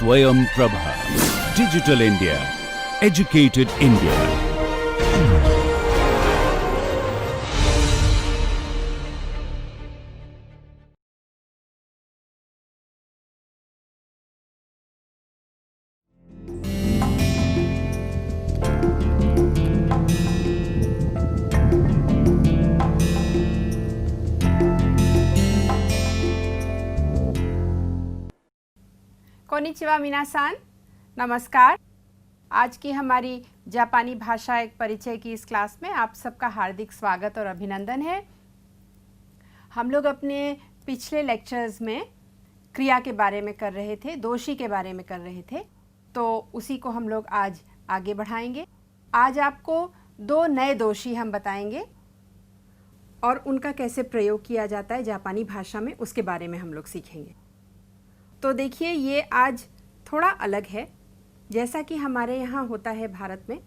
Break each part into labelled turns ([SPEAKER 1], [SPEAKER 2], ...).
[SPEAKER 1] Swayam Prabha. Digital India. Educated India.
[SPEAKER 2] कोनिचिवा मिनासान, नमस्कार। आज की हमारी जापानी भाषा एक परिचय की इस क्लास में आप सबका हार्दिक स्वागत और अभिनंदन है। हम लोग अपने पिछले लेक्चर्स में क्रिया के बारे में कर रहे थे, दोषी के बारे में कर रहे थे, तो उसी को हम लोग आज आगे बढ़ाएंगे। आज आपको दो नए दोषी हम बताएंगे और उनका कैसे प्रयोग किया जाता है जापानी भाषा में, उसके बारे में हम लोग सीखेंगे। तो देखिए, ये आज थोड़ा अलग है। जैसा कि हमारे यहाँ होता है भारत में,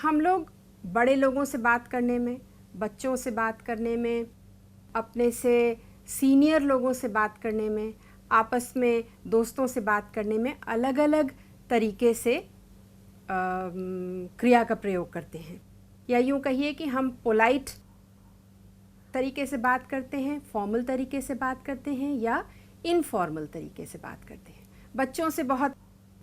[SPEAKER 2] हम लोग बड़े लोगों से बात करने में, बच्चों से बात करने में, अपने से सीनियर लोगों से बात करने में, आपस में दोस्तों से बात करने में अलग अलग तरीके से क्रिया का प्रयोग करते हैं। या यूँ कहिए कि हम पोलाइट तरीके से बात करते हैं, फॉर्मल तरीके से बात करते हैं या इनफॉर्मल तरीके से बात करते हैं। बच्चों से बहुत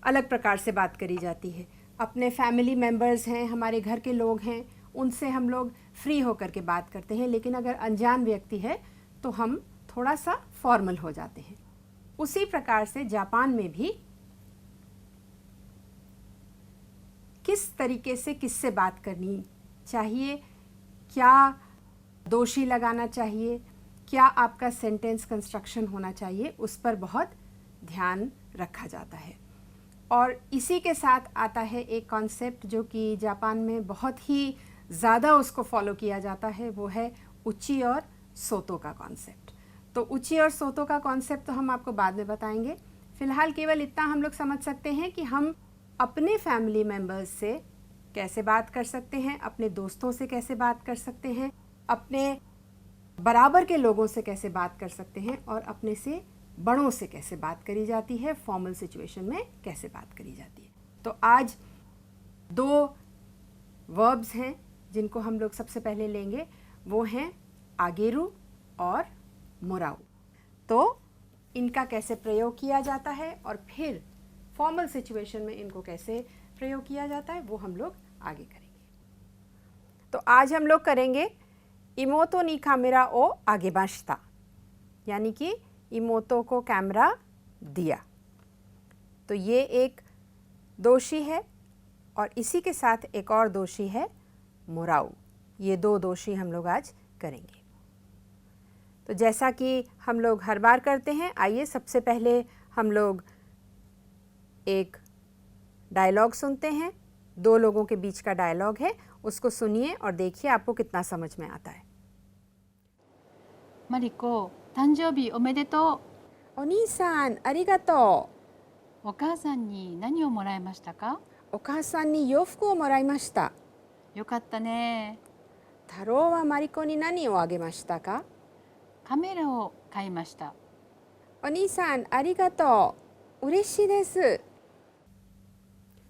[SPEAKER 2] अलग प्रकार से बात करी जाती है। अपने फैमिली मेम्बर्स हैं, हमारे घर के लोग हैं, उनसे हम लोग फ्री होकर के बात करते हैं। लेकिन अगर अनजान व्यक्ति है तो हम थोड़ा सा फॉर्मल हो जाते हैं। उसी प्रकार से जापान में भी किस तरीके से किससे बात करनी चाहिए, क्या दोषी लगाना चाहिए, क्या आपका सेंटेंस कंस्ट्रक्शन होना चाहिए, उस पर बहुत ध्यान रखा जाता है। और इसी के साथ आता है एक कॉन्सेप्ट जो कि जापान में बहुत ही ज़्यादा उसको फॉलो किया जाता है, वो है उची और सोतो का कॉन्सेप्ट। तो उची और सोतो का कॉन्सेप्ट तो हम आपको बाद में बताएंगे। फ़िलहाल केवल इतना हम लोग समझ सकते हैं कि हम अपने फैमिली मेम्बर्स से कैसे बात कर सकते हैं, अपने दोस्तों से कैसे बात कर सकते हैं, अपने बराबर के लोगों से कैसे बात कर सकते हैं और अपने से बड़ों से कैसे बात करी जाती है, फॉर्मल सिचुएशन में कैसे बात करी जाती है। तो आज दो वर्ब्स हैं जिनको हम लोग सबसे पहले लेंगे, वो हैं आगेरू और मोराऊ। तो इनका कैसे प्रयोग किया जाता है और फिर फॉर्मल सिचुएशन में इनको कैसे प्रयोग किया जाता है वो हम लोग आगे करेंगे। तो आज हम लोग करेंगे इमोतो नी कामेरा ओ आगेमाशिता, यानी कि इमोतो को कैमरा दिया। तो ये एक दोषी है और इसी के साथ एक और दोषी है मोराऊ। ये दो दोषी हम लोग आज करेंगे। तो जैसा कि हम लोग हर बार करते हैं, आइए सबसे पहले हम लोग एक डायलॉग सुनते हैं। दो लोगों के बीच का डायलॉग है, उसको सुनिए और देखिए आपको कितना समझ में आता है।
[SPEAKER 3] मारिको, 誕生日おめでと
[SPEAKER 2] お兄さん、ありがと
[SPEAKER 3] う。お母さんに何をもらいましたか？
[SPEAKER 2] う。お母さんに洋服をもらいました。
[SPEAKER 3] よかったね。
[SPEAKER 2] 太郎はマリコに何をあげましたか？
[SPEAKER 3] カメラを買いました。
[SPEAKER 2] お兄さん、ありがとう。嬉しいです。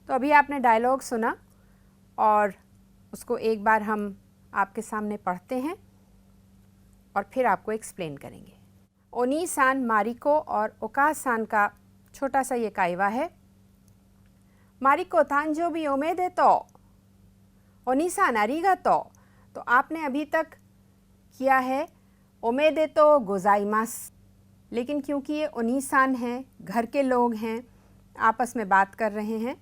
[SPEAKER 2] तो अभी आपने डायलॉग सुना और उसको एक बार हम आपके सामने पढ़ते हैं और फिर आपको एक्सप्लेन करेंगे। ओनी-सान, मारिको और ओका-सान का छोटा सा ये काइवा है। मारिको तांजोबी ओमेदेतो, ओनी-सान आरिगातो। तो आपने अभी तक किया है ओमेदेतो गोजाइमास, लेकिन क्योंकि ये ओनी-सान है, घर के लोग हैं, आपस में बात कर रहे हैं,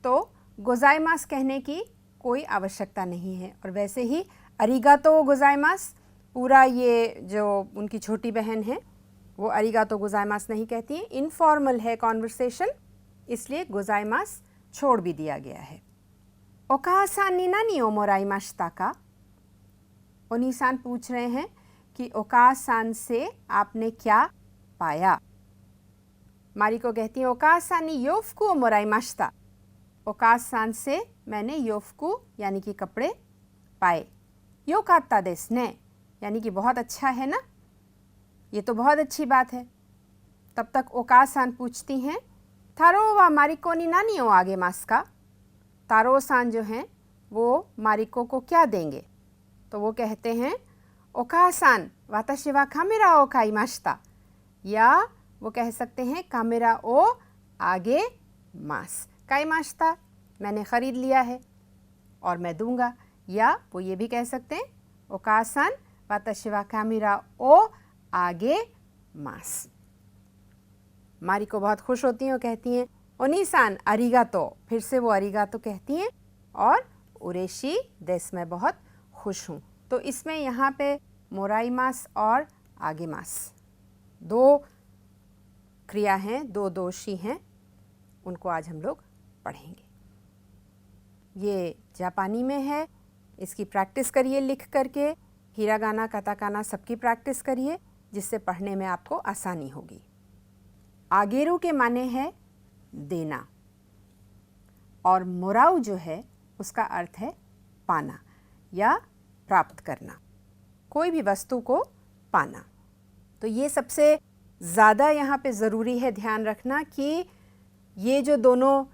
[SPEAKER 2] तो गोजाइमास कहने की कोई आवश्यकता नहीं है। और वैसे ही अरिगातो गोजाइमास, पूरा ये जो उनकी छोटी बहन है वो अरिगातो गोजाइमास नहीं कहती हैं। इनफॉर्मल है कॉन्वर्सेशन, इसलिए गोजाइमास छोड़ भी दिया गया है। ओकासान नि नानी ओ मोराइमाशिता का? ओनी-सान पूछ रहे हैं कि ओकासान से आपने क्या पाया। मारिको कहती है ओकासान नि योफुकु ओ मोराइमाशिता। ओकासान से मैंने योफुकु यानी कि कपड़े पाए। योकात्ता देसु ने, यानी कि बहुत अच्छा है ना, ये तो बहुत अच्छी बात है। तब तक ओका-सान पूछती हैं, थारो वा मारिको नि नानी ओ आगे मास का? तारो-सान जो हैं वो मारिको को क्या देंगे? तो वो कहते हैं, ओका-सान वाताशी वा कामेरा ओ काइमाशिता, या वो कह सकते हैं कामेरा ओ आगे मास, काइमाशिता मैंने ख़रीद लिया है और मैं दूंगा। या वो ये भी कह सकते हैं, ओका-सान वाताशी वा कामेरा ओ आगे मास। मारिको बहुत खुश होती हैं और कहती हैं, ओनी-सान अरिगातो, फिर से वो अरिगातो कहती हैं और उरेशी देस, मैं बहुत खुश हूँ। तो इसमें यहाँ पे मोराइमास और आगेमास दो क्रिया हैं, दो दोषी हैं, उनको आज हम लोग पढ़ेंगे। ये जापानी में है, इसकी प्रैक्टिस करिए लिख करके, हिरागाना काताकाना सबकी प्रैक्टिस करिए, जिससे पढ़ने में आपको आसानी होगी। आगेरू के माने है देना और मोराउ जो है उसका अर्थ है पाना या प्राप्त करना, कोई भी वस्तु को पाना। तो ये सबसे ज़्यादा यहाँ पे ज़रूरी है ध्यान रखना कि ये जो दोनों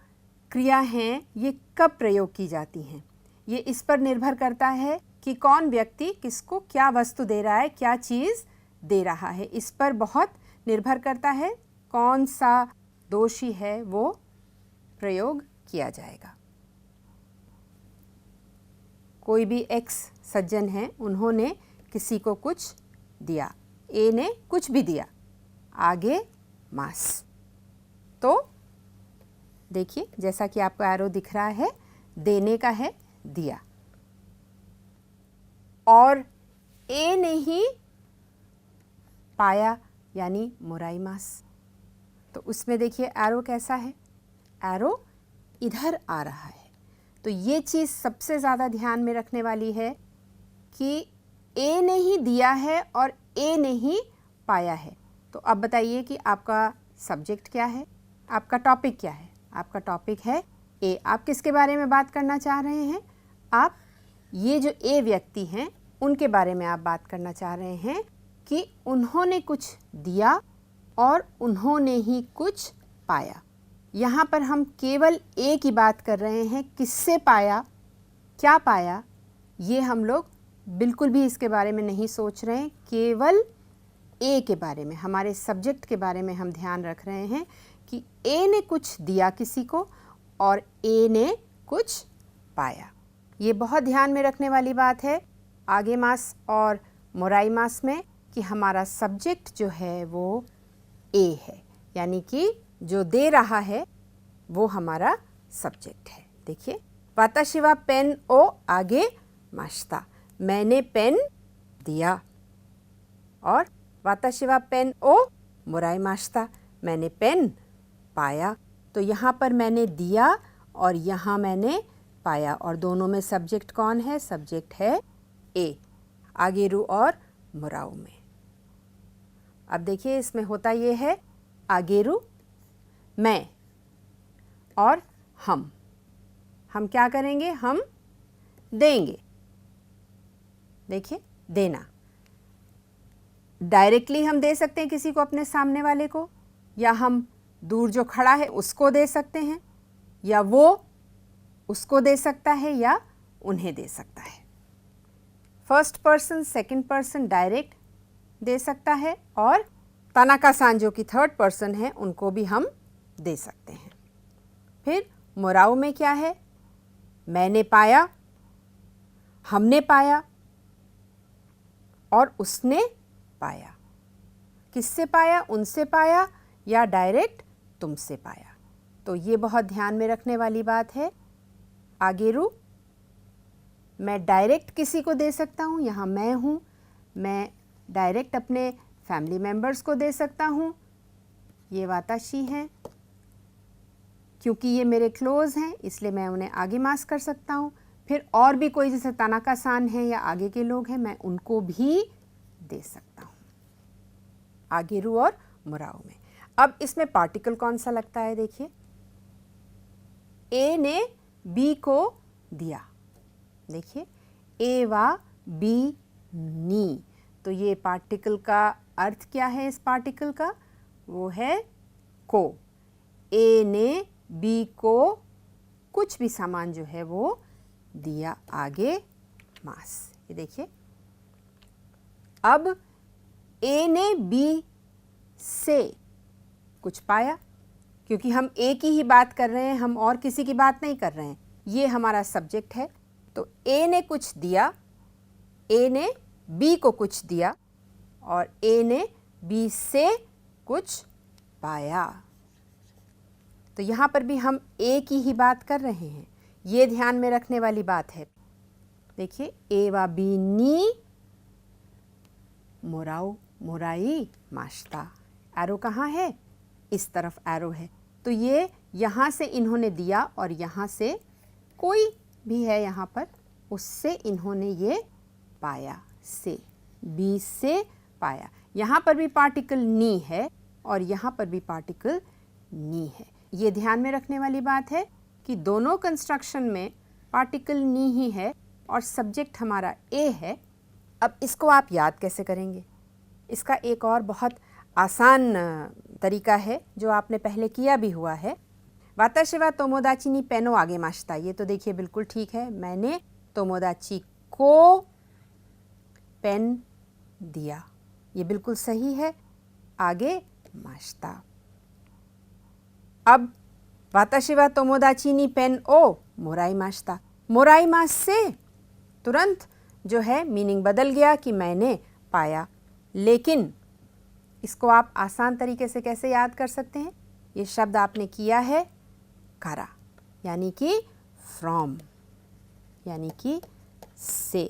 [SPEAKER 2] क्रिया हैं ये कब प्रयोग की जाती हैं। ये इस पर निर्भर करता है कि कौन व्यक्ति किसको क्या वस्तु दे रहा है, क्या चीज़ दे रहा है, इस पर बहुत निर्भर करता है कौन सा दोषी है वो प्रयोग किया जाएगा। कोई भी एक्स सज्जन हैं, उन्होंने किसी को कुछ दिया, ए ने कुछ भी दिया, आगे मास। तो देखिए जैसा कि आपको एरो दिख रहा है, देने का है दिया, और ए ने ही पाया यानी मोराइमास। तो उसमें देखिए एरो कैसा है, एरो इधर आ रहा है। तो ये चीज़ सबसे ज़्यादा ध्यान में रखने वाली है कि ए ने ही दिया है और ए ने ही पाया है। तो अब बताइए कि आपका सब्जेक्ट क्या है, आपका टॉपिक क्या है। आपका टॉपिक है ए। आप किसके बारे में बात करना चाह रहे हैं? आप ये जो ए व्यक्ति हैं उनके बारे में आप बात करना चाह रहे हैं कि उन्होंने कुछ दिया और उन्होंने ही कुछ पाया। यहाँ पर हम केवल ए की बात कर रहे हैं, किससे पाया, क्या पाया, ये हम लोग बिल्कुल भी इसके बारे में नहीं सोच रहे हैं। केवल ए के बारे में, हमारे सब्जेक्ट के बारे में हम ध्यान रख रहे हैं कि ए ने कुछ दिया किसी को और ए ने कुछ पाया। ये बहुत ध्यान में रखने वाली बात है आगे मास और मोराई मास में कि हमारा सब्जेक्ट जो है वो ए है, यानी कि जो दे रहा है वो हमारा सब्जेक्ट है। देखिए, वाताशी वा पेन ओ आगे माश्ता, मैंने पेन दिया, और वाताशी वा पेन ओ मोराई माश्ता, मैंने पेन पाया। तो यहाँ पर मैंने दिया और यहाँ मैंने पाया, और दोनों में सब्जेक्ट कौन है? सब्जेक्ट है ए, आगेरू और मोराऊ में। अब देखिए इसमें होता ये है, आगेरू मैं और हम क्या करेंगे? हम देंगे। देखिए, देना डायरेक्टली हम दे सकते हैं किसी को, अपने सामने वाले को, या हम दूर जो खड़ा है उसको दे सकते हैं, या वो उसको दे सकता है या उन्हें दे सकता है। First person, second person direct दे सकता है, और तानाका-सान जो कि थर्ड पर्सन है उनको भी हम दे सकते हैं। फिर मोराऊ में क्या है? मैंने पाया, हमने पाया और उसने पाया। किससे पाया? उनसे पाया या डायरेक्ट तुमसे पाया। तो ये बहुत ध्यान में रखने वाली बात है। आगेरू मैं डायरेक्ट किसी को दे सकता हूँ, यहाँ मैं हूँ, मैं डायरेक्ट अपने फैमिली मेम्बर्स को दे सकता हूँ, ये वाताशी हैं, क्योंकि ये मेरे क्लोज हैं इसलिए मैं उन्हें आगे मास कर सकता हूँ। फिर और भी कोई जैसे तानाका-सान है या आगे के लोग हैं, मैं उनको भी दे सकता हूँ, आगेरू और मोराऊ में। अब इसमें पार्टिकल कौन सा लगता है? देखिए, ए ने बी को दिया, देखिए ए वा बी नी, तो ये पार्टिकल का अर्थ क्या है? इस पार्टिकल का वो है को। ए ने बी को कुछ भी सामान जो है वो दिया, आगे मास। ये देखिए, अब ए ने बी से कुछ पाया, क्योंकि हम ए की ही बात कर रहे हैं, हम और किसी की बात नहीं कर रहे हैं। ये हमारा सब्जेक्ट है, तो ए ने कुछ दिया, ए ने बी को कुछ दिया और ए ने बी से कुछ पाया। तो यहाँ पर भी हम ए की ही बात कर रहे हैं, ये ध्यान में रखने वाली बात है। देखिए, ए वा बी नी मोराऊ मोराई माश्ता। एरो कहाँ है? इस तरफ एरो है, तो ये यहाँ से इन्होंने दिया और यहाँ से कोई भी है यहाँ पर, उससे इन्होंने ये पाया, से बी से पाया। यहाँ पर भी पार्टिकल नी है और यहाँ पर भी पार्टिकल नी है। ये ध्यान में रखने वाली बात है कि दोनों कंस्ट्रक्शन में पार्टिकल नी ही है और सब्जेक्ट हमारा ए है। अब इसको आप याद कैसे करेंगे? इसका एक और बहुत आसान तरीका है जो आपने पहले किया भी हुआ है। वाताशी वा तोमोदाची नी पेन ओ आगे माशिता। ये तो देखिए बिल्कुल ठीक है, मैंने तोमोदाची को पेन दिया, ये बिल्कुल सही है, आगे माशिता। अब वाताशी वा तोमोदाची नी पेन ओ मोराई माशिता। मोराई मास से तुरंत जो है मीनिंग बदल गया कि मैंने पाया, लेकिन इसको आप आसान तरीके से कैसे याद कर सकते हैं? ये शब्द आपने किया है कारा, यानी कि फ्रॉम, यानी कि से।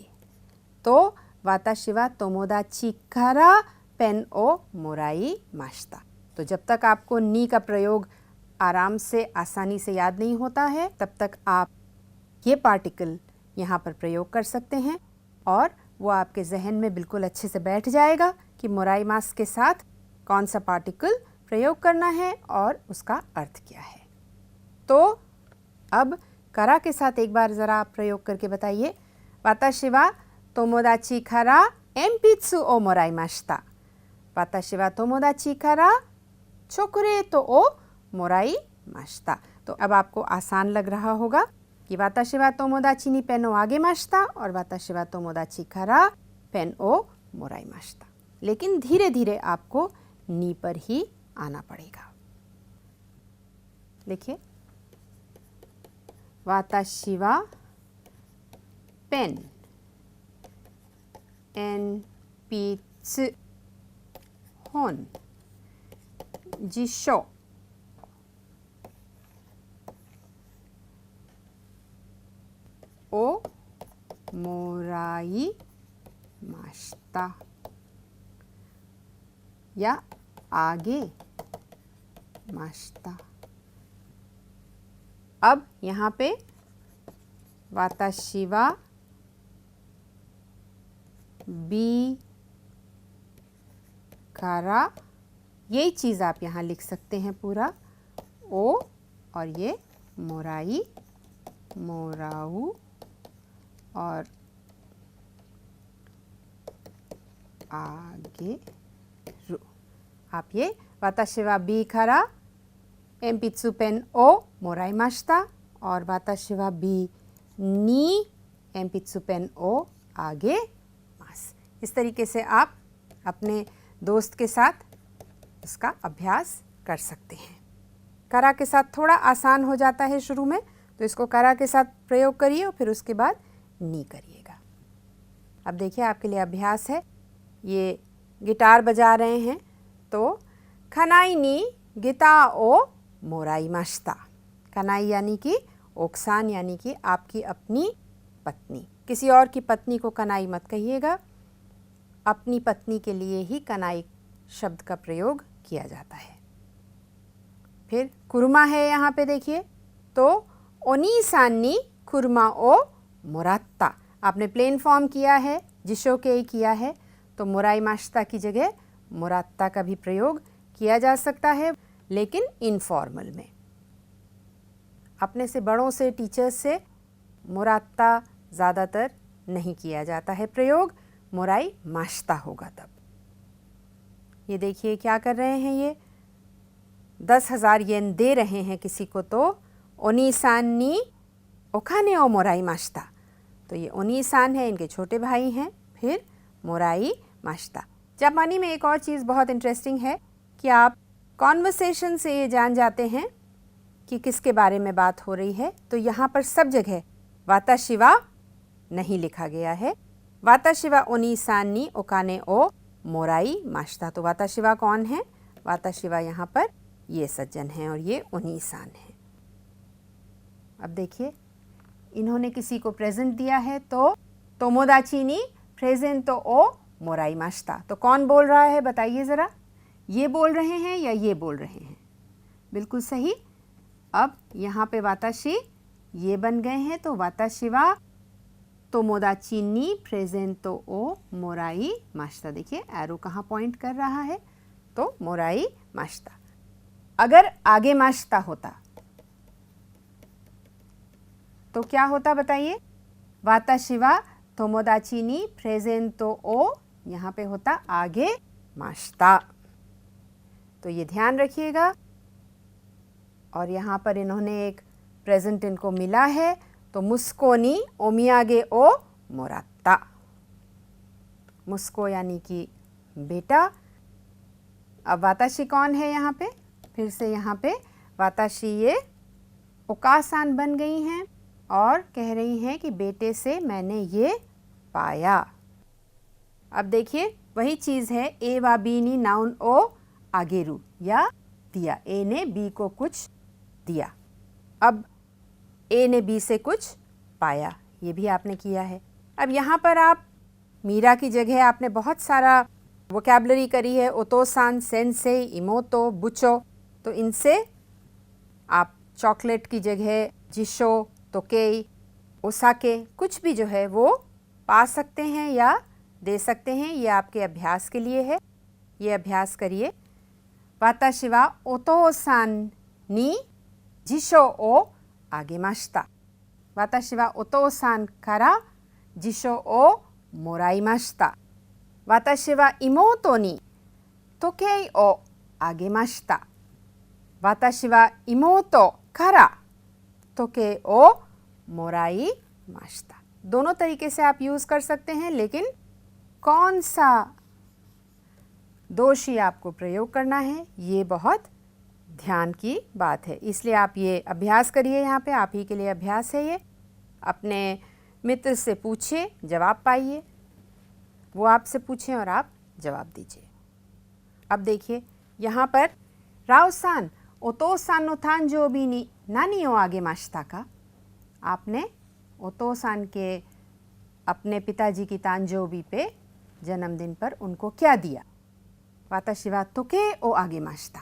[SPEAKER 2] तो वाताशी वा तोमोदाची कारा पेन ओ मोराई माशिता। तो जब तक आपको नी का प्रयोग आराम से, आसानी से याद नहीं होता है, तब तक आप ये पार्टिकल यहाँ पर प्रयोग कर सकते हैं और वो आपके जहन में बिल्कुल अच्छे से बैठ जाएगा कि मोराई मास के साथ कौन सा पार्टिकल प्रयोग करना है और उसका अर्थ क्या है। तो अब करा के साथ एक बार ज़रा आप प्रयोग करके बताइए। वाताशी वा तोमोदाची कारा एम्पित्सु ओ मोराई माशिता। वाताशी वा तोमोदाची कारा चोकोलेटो ओ मोराई माशिता। तो अब आपको आसान लग रहा होगा कि वाताशी वा तोमोदाची नी पेन ओ आगे माशिता और वाताशी वा तोमोदाची कारा पेन ओ मोराई माशिता। लेकिन धीरे धीरे आपको नी पर ही आना पड़ेगा। देखिए, वाताशी वा पेन एन पीत्सु होन जिशो ओ मोराई माशिता या आगे माशिता। अब यहाँ पे वाताशी वा बी कारा, यही चीज़ आप यहाँ लिख सकते हैं पूरा, ओ और ये मोराई मोराऊ और आगे रू। आप ये वाताशी वा बी कारा एम्पित्सु पेन ओ मोराई माशिता और वाताशी वा बी नी एम्पित्सु पेन ओ आगे मास। इस तरीके से आप अपने दोस्त के साथ इसका अभ्यास कर सकते हैं। करा के साथ थोड़ा आसान हो जाता है शुरू में, तो इसको करा के साथ प्रयोग करिए और फिर उसके बाद नी करिएगा। अब देखिए आपके लिए अभ्यास है, ये गिटार बजा रहे हैं, तो खनाई नी गिता ओ मोराई माशिता। कनाई यानी कि ओक्सान, यानी कि आपकी अपनी पत्नी। किसी और की पत्नी को कनाई मत कहिएगा, अपनी पत्नी के लिए ही कनाई शब्द का प्रयोग किया जाता है। फिर कुरुमा है यहाँ पे देखिए, तो ओनी-सान नी कुरुमा ओ मोरात्ता। आपने प्लेन फॉर्म किया है, जिशो के ही किया है, तो मोराई माशिता की जगह मोरात्ता का भी प्रयोग किया जा सकता है, लेकिन इनफॉर्मल में। अपने से बड़ों से, टीचर्स से मोरात्ता ज़्यादातर नहीं किया जाता है प्रयोग, मोराई माशिता होगा तब। ये देखिए क्या कर रहे हैं ये, 10,000 येन दे रहे हैं किसी को तो ओनी-सान नी ओकाने ओ मोराई माश्ता। तो ये ओनी-सान है, इनके छोटे भाई हैं। फिर मोराई माश्ता। जापानी में एक और चीज़ बहुत इंटरेस्टिंग है कि आप कॉन्वर्सेशन से ये जान जाते हैं कि किसके बारे में बात हो रही है। तो यहाँ पर सब जगह वाताशिवा नहीं लिखा गया है। वाताशिवा ओनी-सान नी ओकाने ओ मोराई माश्ता। तो वाताशिवा कौन है? वाताशिवा यहाँ पर ये सज्जन हैं और ये ओनी-सान है। अब देखिए, इन्होंने किसी को प्रेजेंट दिया है तो तोमोदाची नी प्रेजेंटो ओ मोराई माश्ता। तो कौन बोल रहा है बताइए ज़रा, ये बोल रहे हैं या ये बोल रहे हैं? बिल्कुल सही। अब यहाँ पे वाताशी ये बन गए हैं तो वाताशिवा तोमोदाची नी प्रेजेंटो ओ मोराई माश्ता। देखिए एरो कहाँ पॉइंट कर रहा है, तो मोराई माश्ता। अगर आगे माश्ता होता तो क्या होता बताइए? वाताशिवा तोमोदाची नी प्रेजेंटो ओ, यहाँ पे होता आगे माश्ता। तो ये ध्यान रखिएगा। और यहाँ पर इन्होंने एक प्रेजेंट इनको मिला है तो मुस्को नी ओमियागे ओ मोरात्ता। मुस्को यानी कि बेटा। अब वाताशी कौन है यहाँ पे? फिर से यहाँ पे वाताशी ये ओकासान बन गई हैं और कह रही हैं कि बेटे से मैंने ये पाया। अब देखिए वही चीज़ है, ए वा बी नी नाउन ओ आगेरू या दिया। ए ने बी को कुछ दिया। अब ए ने बी से कुछ पाया, ये भी आपने किया है। अब यहाँ पर आप मीरा की जगह आपने बहुत सारा वोकैबलरी करी है, ओतोसान, सेंसे, इमोतो, बुचो। तो इनसे आप चॉकलेट की जगह जिशो, तोकेई, ओसाके कुछ भी जो है वो पा सकते हैं या दे सकते हैं। ये आपके अभ्यास के लिए है, ये अभ्यास करिए। वाताशिवा ओतोसान नी जिशो ओ आगेमाशिता। वाताशिवा ओतोसान कारा जिशो ओ मोराइमाशिता। वाताशिवा इमोतो नी तोकेई ओ आगेमाशिता। वाताशिवा इमोतो कारा तोके ओ मोराई माश्ता। दोनों तरीके से आप यूज़ कर सकते हैं, लेकिन कौन सा दोषी आपको प्रयोग करना है ये बहुत ध्यान की बात है। इसलिए आप ये अभ्यास करिए। यहाँ पे आप ही के लिए अभ्यास है ये। अपने मित्र से पूछिए, जवाब पाइए, वो आपसे पूछें और आप जवाब दीजिए। अब देखिए यहाँ पर राव-सान ओतो-सान नो तांजोबी नी नानी ओ आगे माश्ता का। आपने ओतो-सान के अपने पिताजी की तांजोबी पे, जन्मदिन पर उनको क्या दिया? वाताशिवा तोके ओ आगे माश्ता।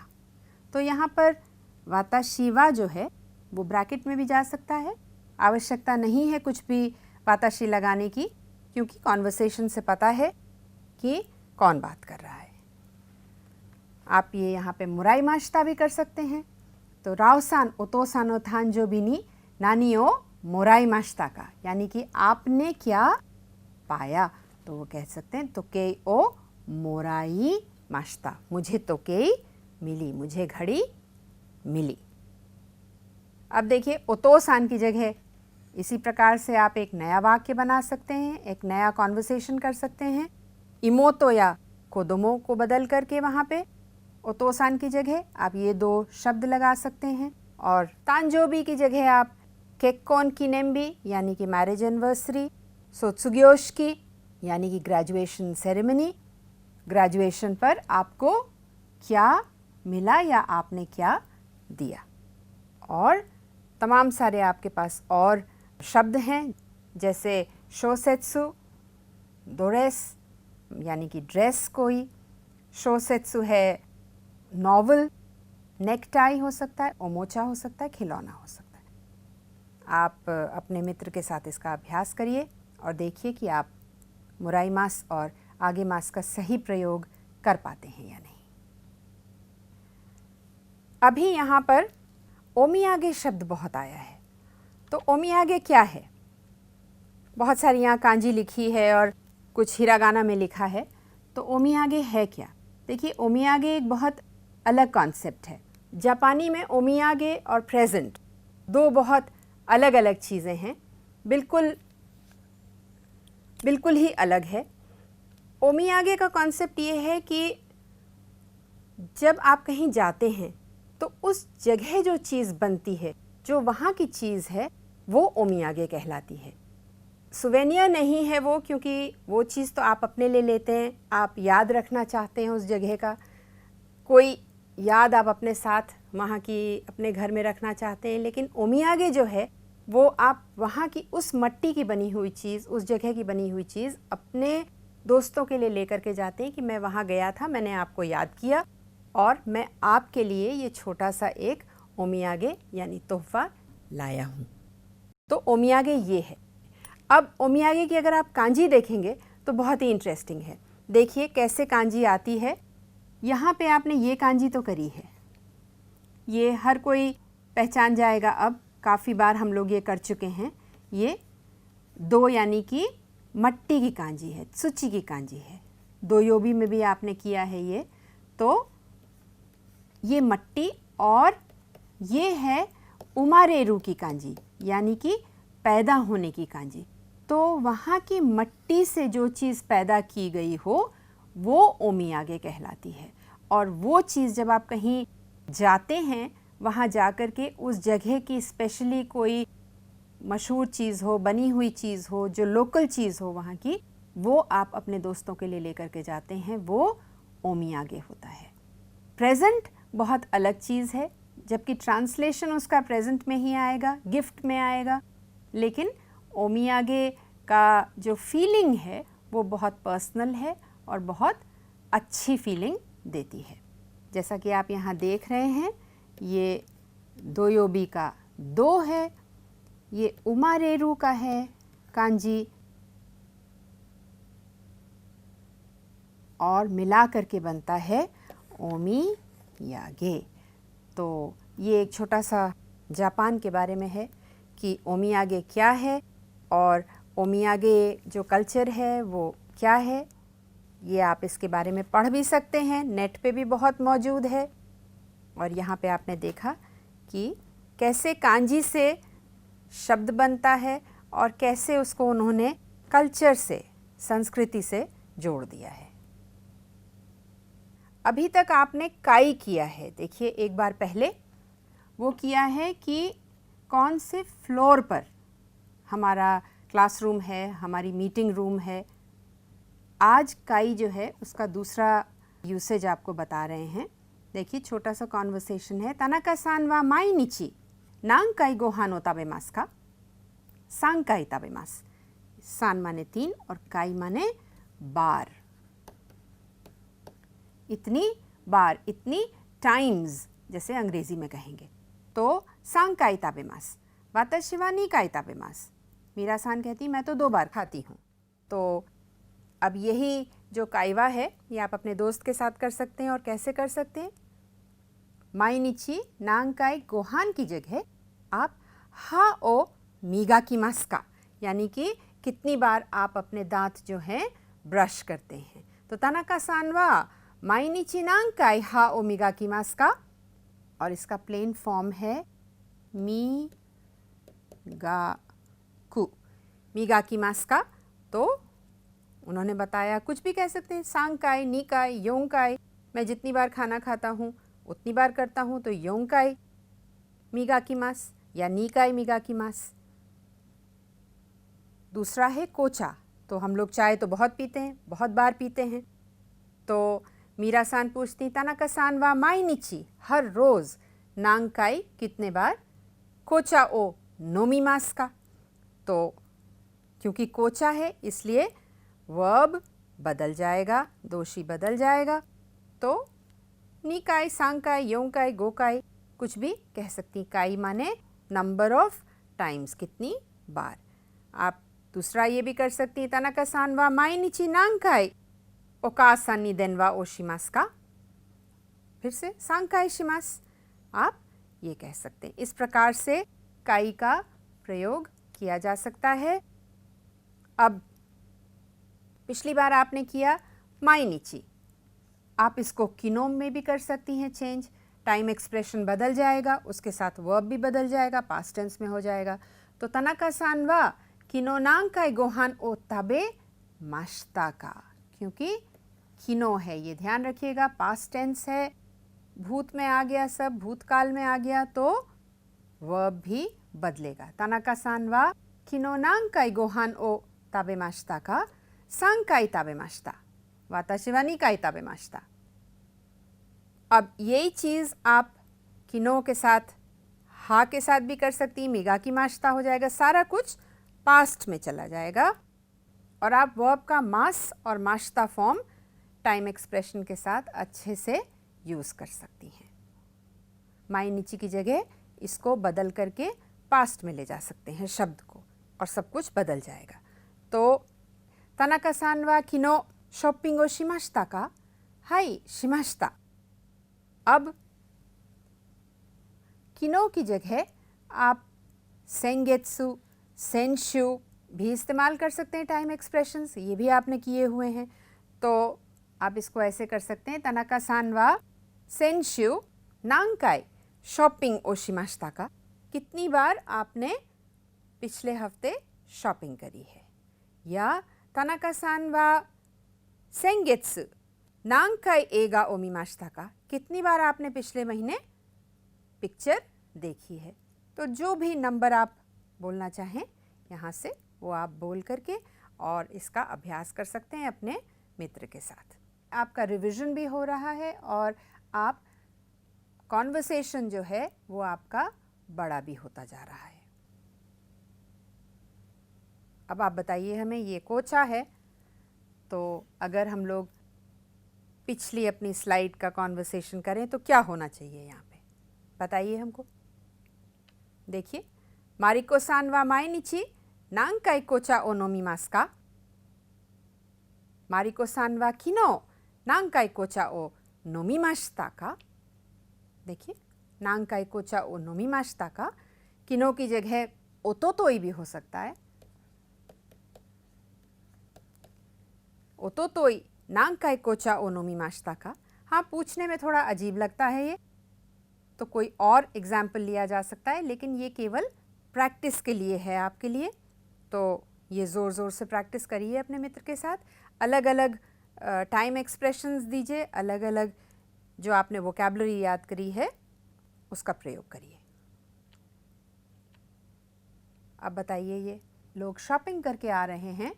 [SPEAKER 2] तो यहाँ पर वाताशिवा जो है वो ब्रैकेट में भी जा सकता है, आवश्यकता नहीं है कुछ भी वाताशी लगाने की, क्योंकि कॉन्वर्सेशन से पता है कि कौन बात कर रहा है। आप ये यहाँ पे मुराई माश्ता भी कर सकते हैं। तो राव-सान ओतो-सान ओ तांजोबी नी नानी ओ मोराई माश्ता का, यानी कि आपने क्या पाया, तो वो कह सकते हैं तोकेई ओ मोराई माश्ता। मुझे तोकेई मिली, मुझे घड़ी मिली। अब ओतो ओतोसान की जगह इसी प्रकार से आप एक नया वाक्य बना सकते हैं, एक नया कॉन्वर्सेशन कर सकते हैं। इमोतो या कोदोमो को बदल करके वहाँ पे ओतोसान की जगह आप ये दो शब्द लगा सकते हैं। और तांजोबी की जगह आप केक्कोन किनेम्बी यानी कि मैरिज एनिवर्सरी, सोत्सुग्योशी यानी कि ग्रेजुएशन सेरेमनी, ग्रेजुएशन पर आपको क्या मिला या आपने क्या दिया। और तमाम सारे आपके पास और शब्द हैं, जैसे शोसेत्सु, दोरेस यानी कि ड्रेस कोई, शोसेत्सु है नॉवल, नेकटाई हो सकता है, ओमोचा हो सकता है, खिलौना हो सकता है। आप अपने मित्र के साथ इसका अभ्यास करिए और देखिए कि आप मुराई मास और आगे मास का सही प्रयोग कर पाते हैं या नहीं। अभी यहाँ पर ओमियागे शब्द बहुत आया है, तो ओमियागे क्या है? बहुत सारी यहाँ कांजी लिखी है और कुछ हिरागाना में लिखा है। तो ओमियागे है क्या? देखिए ओमियागे एक बहुत अलग कॉन्सेप्ट है। जापानी में ओमियागे और प्रेजेंट दो बहुत अलग अलग चीज़ें हैं, बिल्कुल ही अलग है। ओमियागे का कॉन्सेप्ट ये है कि जब आप कहीं जाते हैं तो उस जगह जो चीज़ बनती है, जो वहाँ की चीज़ है, वो ओमियागे कहलाती है। सुवेनियर नहीं है वो, क्योंकि वो चीज़ तो आप अपने लिए लेते हैं, आप याद रखना चाहते हैं उस जगह का, कोई याद आप अपने साथ वहाँ की अपने घर में रखना चाहते हैं। लेकिन ओमियागे जो है वो आप वहाँ की उस मट्टी की बनी हुई चीज़, उस जगह की बनी हुई चीज़ अपने दोस्तों के लिए लेकर के जाते हैं कि मैं वहाँ गया था, मैंने आपको याद किया और मैं आपके लिए ये छोटा सा एक ओमियागे यानी तोहफा लाया हूँ। तो ओमियागे ये है। अब ओमियागे की अगर आप कांजी देखेंगे तो बहुत ही इंटरेस्टिंग है। देखिए कैसे कांजी आती है। यहाँ पे आपने ये कांजी तो करी है, ये हर कोई पहचान जाएगा, अब काफ़ी बार हम लोग ये कर चुके हैं। ये दो यानी कि मट्टी की कांजी है, सुची की कांजी है। दो योबी में भी आपने किया है ये। तो ये मट्टी और ये है उमारेरू की कांजी यानी कि पैदा होने की कांजी। तो वहाँ की मट्टी से जो चीज़ पैदा की गई हो वो ओमियागे कहलाती है। और वो चीज़ जब आप कहीं जाते हैं, वहाँ जाकर के उस जगह की स्पेशली कोई मशहूर चीज़ हो, बनी हुई चीज़ हो, जो लोकल चीज़ हो वहाँ की, वो आप अपने दोस्तों के लिए लेकर के जाते हैं, वो ओमियागे होता है। प्रेजेंट बहुत अलग चीज़ है, जबकि ट्रांसलेशन उसका प्रेजेंट में ही आएगा, गिफ्ट में आएगा। लेकिन ओमियागे का जो फीलिंग है वो बहुत पर्सनल है और बहुत अच्छी फीलिंग देती है। जैसा कि आप यहाँ देख रहे हैं, ये दो योबी का दो है, ये उमारेरू का है कांजी, और मिला करके बनता है ओमियागे। तो ये एक छोटा सा जापान के बारे में है कि ओमियागे क्या है और ओमियागे जो कल्चर है वो क्या है। ये आप इसके बारे में पढ़ भी सकते हैं, नेट पे भी बहुत मौजूद है। और यहाँ पे आपने देखा कि कैसे कांजी से शब्द बनता है और कैसे उसको उन्होंने कल्चर से, संस्कृति से जोड़ दिया है। अभी तक आपने काई किया है। देखिए एक बार पहले वो किया है कि कौन से फ्लोर पर हमारा क्लासरूम है, हमारी मीटिंग रूम है। आज काई जो है उसका दूसरा यूसेज आपको बता रहे हैं। देखिए छोटा सा कॉन्वर्सेशन है। तानाका-सान वा माइनिची नांकाई गोहान ओ ताबेमासु का? सांकाई ताबेमासु। सान माने 3 और काई माने बार। इतनी बार, इतनी टाइम्स जैसे अंग्रेजी में कहेंगे। तो सांकाई ताबेमासु, वाताशी वा निकाई ताबेमासु। मीरा सान कहती मैं तो 2 बार खाती हूँ। तो अब यही जो काइवा है ये आप अपने दोस्त के साथ कर सकते हैं। और कैसे कर सकते हैं? माइनिची नांकाई गोहान की जगह आप हा ओ मीगाकिमासु का, यानी कि कितनी बार आप अपने दांत जो हैं ब्रश करते हैं। तो तानाका-सान वा माइनिची नांकाई हा ओ मीगाकिमासु का, और इसका प्लेन फॉर्म है मीगाकिमासु का। तो उन्होंने बताया कुछ भी कह सकते हैं, सांकाई, निकाई, योंकाई। मैं जितनी बार खाना खाता हूँ उतनी बार करता हूँ, तो योंकाई मीगाकिमासु या निकाई मीगाकिमासु। दूसरा है कोचा। तो हम लोग चाय तो बहुत पीते हैं, बहुत बार पीते हैं। तो मीरा सान पूछती तानाका-सान वा माइनिची, हर रोज़, नांकाई कितने बार, कोचा ओ नोमीमासु का। तो क्योंकि कोचा है इसलिए वर्ब बदल जाएगा, दोषी बदल जाएगा। तो निकाई, सांकाई, योंकाई, गोकाई कुछ भी कह सकती। काई माने नंबर ऑफ टाइम्स, कितनी बार। आप दूसरा ये भी कर सकती हैं, तानाका-सान वा माइनिची नांकाई ओकासान नि देनवा ओ शिमासु का। फिर से सांकाई शिमासु, आप ये कह सकते हैं। इस प्रकार से काई का प्रयोग किया जा सकता है। अब पिछली बार आपने किया माइनिची, आप इसको किनोम में भी कर सकती हैं चेंज। टाइम एक्सप्रेशन बदल जाएगा, उसके साथ वर्ब भी बदल जाएगा, पास्ट टेंस में हो जाएगा। तो तनाका-सान वा किनो नांकाई गोहान ओ ताबे माशिता का, क्योंकि किनो है, ये ध्यान रखिएगा, पास्ट टेंस है, भूत में आ गया, सब भूतकाल में आ गया तो वर्ब भी बदलेगा। तनाका-सान वा किनो नांकाई गोहान ओ ताबे माशिता का, 3 回食べました。私は2回食べました。अब यही चीज़ आप किनो के साथ, हा के साथ भी कर सकती, मिगा की माश्ता हो जाएगा, सारा कुछ पास्ट में चला जाएगा और आप वर्ब का मास और माश्ता फॉर्म टाइम एक्सप्रेशन के साथ अच्छे से यूज़ कर सकती हैं। माइनिची की जगह इसको बदल करके पास्ट में ले जा सकते हैं शब्द को और सब कुछ बदल जाएगा। तो तनाका-सान वा किनो शॉपिंग ओ शिमाशिता का? हाई शिमाशिता। अब किनो की जगह आप सेंगेत्सु, सेंशु भी इस्तेमाल कर सकते हैं टाइम एक्सप्रेशंस, ये भी आपने किए हुए हैं। तो आप इसको ऐसे कर सकते हैं, तनाका-सान वा सेंशु नांकाई शॉपिंग ओ शिमाशिता का? कितनी बार आपने पिछले हफ्ते शॉपिंग करी है। या तनाका-सान वा सेंगेत्सु नांकाई एगा ओ मिमाशिता का? कितनी बार आपने पिछले महीने पिक्चर देखी है। तो जो भी नंबर आप बोलना चाहें यहाँ से वो आप बोल करके और इसका अभ्यास कर सकते हैं अपने मित्र के साथ। आपका रिवीजन भी हो रहा है और आप कॉन्वर्सेशन जो है वो आपका बड़ा भी होता जा रहा है। अब आप बताइए हमें, ये कोचा है, तो अगर हम लोग पिछली अपनी स्लाइड का कॉन्वर्सेशन करें तो क्या होना चाहिए यहाँ पे, बताइए हमको। देखिए, मारिको-सान वा माइनिची नांकाई कोचा ओ नोमिमासु का? मारिको-सान वा किनो नांकाई कोचा ओ नोमिमाशिता का? देखिए, नांकाई कोचा ओ नोमिमाशिता का, किनो की जगह ओतोतोई भी हो सकता है। ओतोतोई नांकाई कोचा ओ नोमिमाशिता का? हाँ, पूछने में थोड़ा अजीब लगता है ये, तो कोई और एग्जाम्पल लिया जा सकता है, लेकिन ये केवल प्रैक्टिस के लिए है आपके लिए। तो ये ज़ोर ज़ोर से प्रैक्टिस करिए अपने मित्र के साथ, अलग अलग टाइम एक्सप्रेशंस दीजिए, अलग अलग जो आपने वोकैबुलरी याद करी है उसका प्रयोग करिए। अब बताइए, ये लोग शॉपिंग करके आ रहे हैं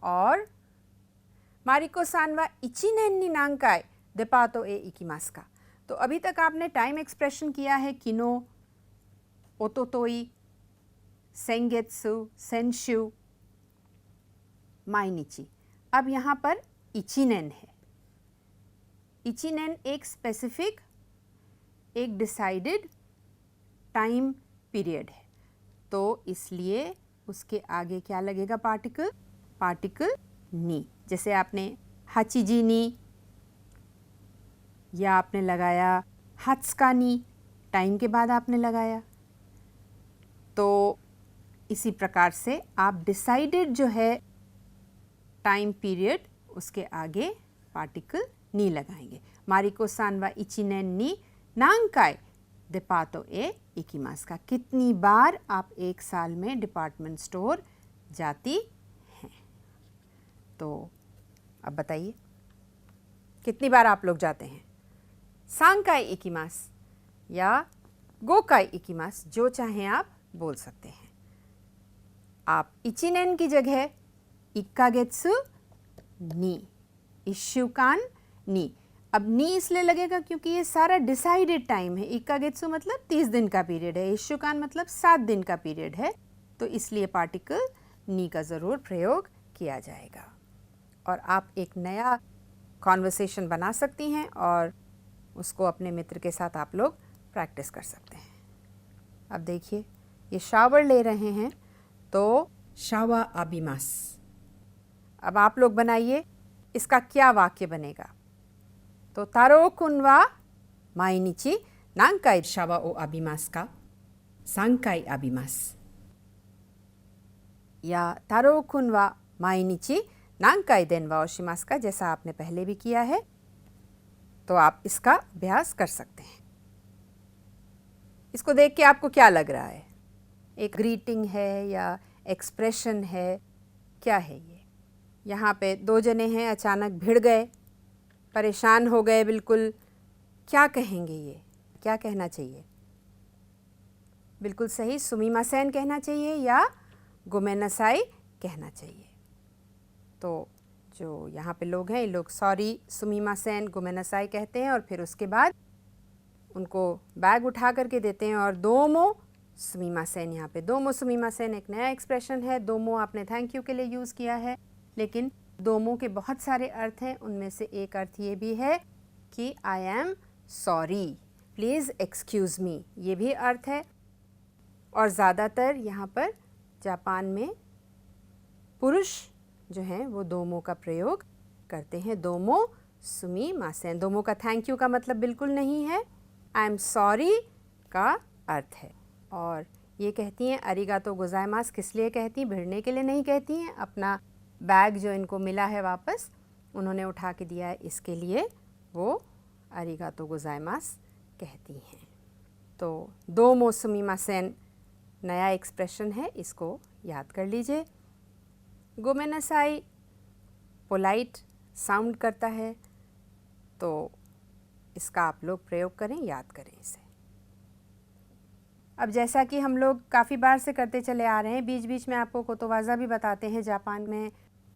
[SPEAKER 2] और मारिको-सान वा 1年に何回デパートへ行きますか? तो अभी तक आपने टाइम एक्सप्रेशन किया है किनो, ओतोतोई, सेंगेत्सु, सेंशु, माइनिची। अब यहाँ पर 1年है। 1年एक स्पेसिफिक, एक डिसाइडेड टाइम पीरियड है, तो इसलिए उसके आगे क्या लगेगा पार्टिकल? पार्टिकल नी। जैसे आपने हाचिजी नी या आपने लगाया हात्सुका नी, टाइम के बाद आपने लगाया, तो इसी प्रकार से आप डिसाइडेड जो है टाइम पीरियड उसके आगे पार्टिकल नी लगाएंगे। मारिको-सान वा 1年に何回デパートへ行きますか? कितनी बार आप एक साल में डिपार्टमेंट स्टोर जाती हैं? तो अब बताइए, कितनी बार आप लोग जाते हैं? 3回行きますया 5回行きます、जो चाहें आप बोल सकते हैं। आप 1年की जगह 1ヶ月に、1週間に। अब नी इसलिए लगेगा क्योंकि ये सारा डिसाइडेड टाइम है। 1ヶ月मतलब 30 दिन का पीरियड है, 1週間मतलब 7 दिन का पीरियड है, तो इसलिए पार्टिकल नी का ज़रूर प्रयोग किया जाएगा। और आप एक नया कॉन्वर्सेशन बना सकती हैं और उसको अपने मित्र के साथ आप लोग प्रैक्टिस कर सकते हैं। अब देखिए, ये शावर ले रहे हैं तो शावा आबिमास। अब आप लोग बनाइए, इसका क्या वाक्य बनेगा? तो तारो कुन वा माइनिची नांकाई शावा ओ आबिमास का? 3回浴びます。या तारो कुन वा माइनिची नांकाई देनवा ओ शिमासु का? जैसा आपने पहले भी किया है, तो आप इसका अभ्यास कर सकते हैं। इसको देख के आपको क्या लग रहा है? एक ग्रीटिंग है या एक्सप्रेशन है, क्या है ये? यहाँ पे दो जने हैं, अचानक भिड़ गए, परेशान हो गए बिल्कुल। क्या कहेंगे ये? क्या कहना चाहिए? बिल्कुल सही, सुमिमासेन कहना चाहिए या गोमेननासाई कहना चाहिए। तो जो यहाँ पे लोग हैं, ये लोग सॉरी, सुमिमासेन, गोमेननासाई कहते हैं और फिर उसके बाद उनको बैग उठा करके देते हैं और दोमो सुमिमासेन। यहाँ पे दोमो सुमिमासेन एक नया एक्सप्रेशन है। दोमो आपने थैंक यू के लिए यूज़ किया है, लेकिन दोमो के बहुत सारे अर्थ हैं। उनमें से एक अर्थ ये भी है कि I am sorry, please excuse me, ये भी अर्थ है। और ज़्यादातर यहाँ पर जापान में पुरुष जो हैं वो दोमो का प्रयोग करते हैं। दोमो सुमिमासेन। दोमो का थैंक यू का मतलब बिल्कुल नहीं है, आई एम सॉरी का अर्थ है। और ये कहती हैं अरिगातो गोजाइमास, किस लिए कहती हैं? भिड़ने के लिए नहीं कहती हैं। अपना बैग जो इनको मिला है वापस, उन्होंने उठा के दिया है, इसके लिए वो अरिगातो गोजाइमास कहती हैं। तो दोमो सुमिमासेन नया एक्सप्रेशन है, इसको याद कर लीजिए। गोमेननासाई पोलाइट साउंड करता है, तो इसका आप लोग प्रयोग करें, याद करें इसे। अब जैसा कि हम लोग काफ़ी बार से करते चले आ रहे हैं, बीच बीच में आपको कोतोवाज़ा भी बताते हैं जापान में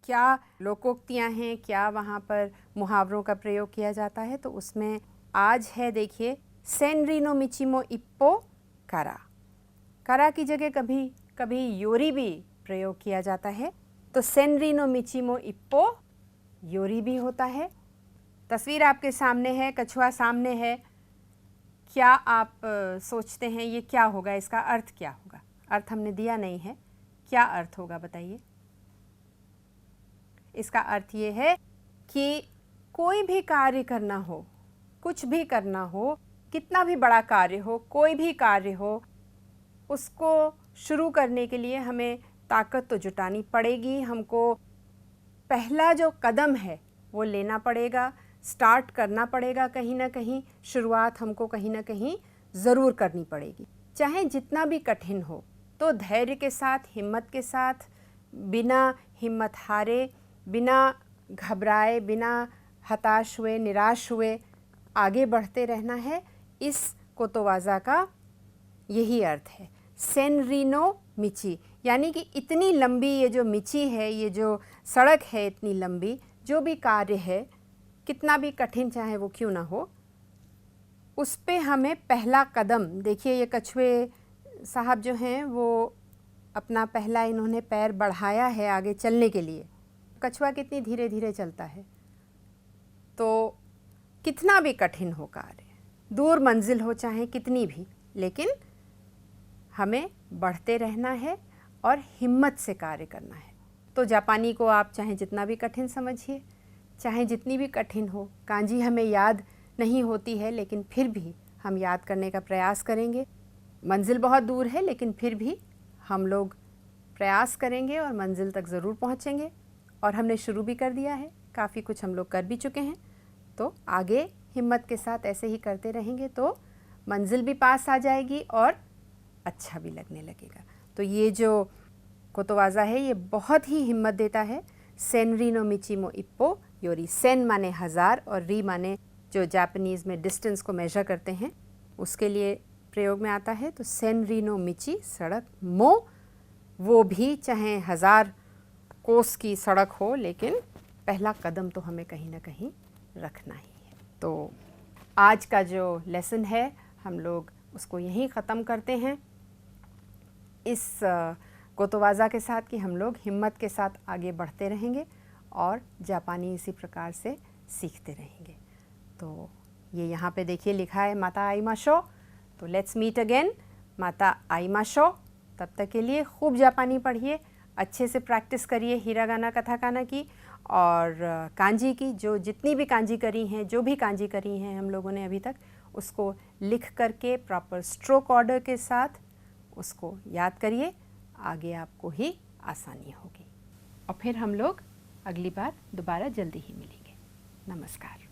[SPEAKER 2] क्या लोकोक्तियाँ हैं, क्या वहाँ पर मुहावरों का प्रयोग किया जाता है। तो उसमें आज है, देखिए, सेनरी नो मिचिमो इप्पो कारा। कारा की जगह कभी कभी योरी भी प्रयोग किया जाता है, तो सेनरी नो मिचिमो इप्पो योरी भी होता है। तस्वीर आपके सामने है, कछुआ सामने है। क्या आप सोचते हैं ये क्या होगा? इसका अर्थ क्या होगा? अर्थ हमने दिया नहीं है, क्या अर्थ होगा बताइए? इसका अर्थ ये है कि कोई भी कार्य करना हो, कुछ भी करना हो, कितना भी बड़ा कार्य हो, कोई भी कार्य हो, उसको शुरू करने के लिए हमें ताकत तो जुटानी पड़ेगी। हमको पहला जो कदम है वो लेना पड़ेगा, स्टार्ट करना पड़ेगा। कहीं ना कहीं शुरुआत हमको कहीं ना कहीं ज़रूर करनी पड़ेगी, चाहे जितना भी कठिन हो। तो धैर्य के साथ, हिम्मत के साथ, बिना हिम्मत हारे, बिना घबराए, बिना हताश हुए, निराश हुए आगे बढ़ते रहना है। इस कोतोवाज़ा का यही अर्थ है, सेनरी नो मिची, यानी कि इतनी लंबी ये जो मिची है, ये जो सड़क है इतनी लंबी, जो भी कार्य है कितना भी कठिन चाहे वो क्यों ना हो, उस पे हमें पहला कदम, देखिए ये कछुए साहब जो हैं वो अपना पहला इन्होंने पैर बढ़ाया है आगे चलने के लिए। कछुआ कितनी धीरे धीरे चलता है, तो कितना भी कठिन हो कार्य, दूर मंजिल हो चाहे कितनी भी, लेकिन हमें बढ़ते रहना है और हिम्मत से कार्य करना है। तो जापानी को आप चाहे जितना भी कठिन समझिए, चाहे जितनी भी कठिन हो, कांजी हमें याद नहीं होती है, लेकिन फिर भी हम याद करने का प्रयास करेंगे। मंजिल बहुत दूर है, लेकिन फिर भी हम लोग प्रयास करेंगे और मंजिल तक ज़रूर पहुँचेंगे। और हमने शुरू भी कर दिया है, काफ़ी कुछ हम लोग कर भी चुके हैं। तो आगे हिम्मत के साथ ऐसे ही करते रहेंगे तो मंजिल भी पास आ जाएगी और अच्छा भी लगने लगेगा। तो ये जो कोतोवाज़ा है ये बहुत ही हिम्मत देता है। सेनरी नो मिचिमो इप्पो योरी, सेन माने हज़ार और री माने जो जापानीज़ में डिस्टेंस को मेजर करते हैं उसके लिए प्रयोग में आता है। तो सेनरी नो मिची सड़क, मो वो भी चाहे 1000 कोस की सड़क हो, लेकिन पहला कदम तो हमें कहीं ना कहीं रखना ही है। तो आज का जो लेसन है हम लोग उसको यहीं ख़त्म करते हैं इस कोतोवाज़ा के साथ कि हम लोग हिम्मत के साथ आगे बढ़ते रहेंगे और जापानी इसी प्रकार से सीखते रहेंगे। तो ये यहाँ पे देखिए लिखा है माता आइमाशो। तो लेट्स मीट अगेन, माता आइमाशो। तब तक के लिए खूब जापानी पढ़िए, अच्छे से प्रैक्टिस करिए हिरागाना कथाकाना की और कांजी की। जो जितनी भी कांजी करी हैं, जो भी कांजी करी हैं हम लोगों ने अभी तक, उसको लिख करके प्रॉपर स्ट्रोक ऑर्डर के साथ उसको याद करिए, आगे आपको ही आसानी होगी। और फिर हम लोग अगली बार दोबारा जल्दी ही मिलेंगे। नमस्कार।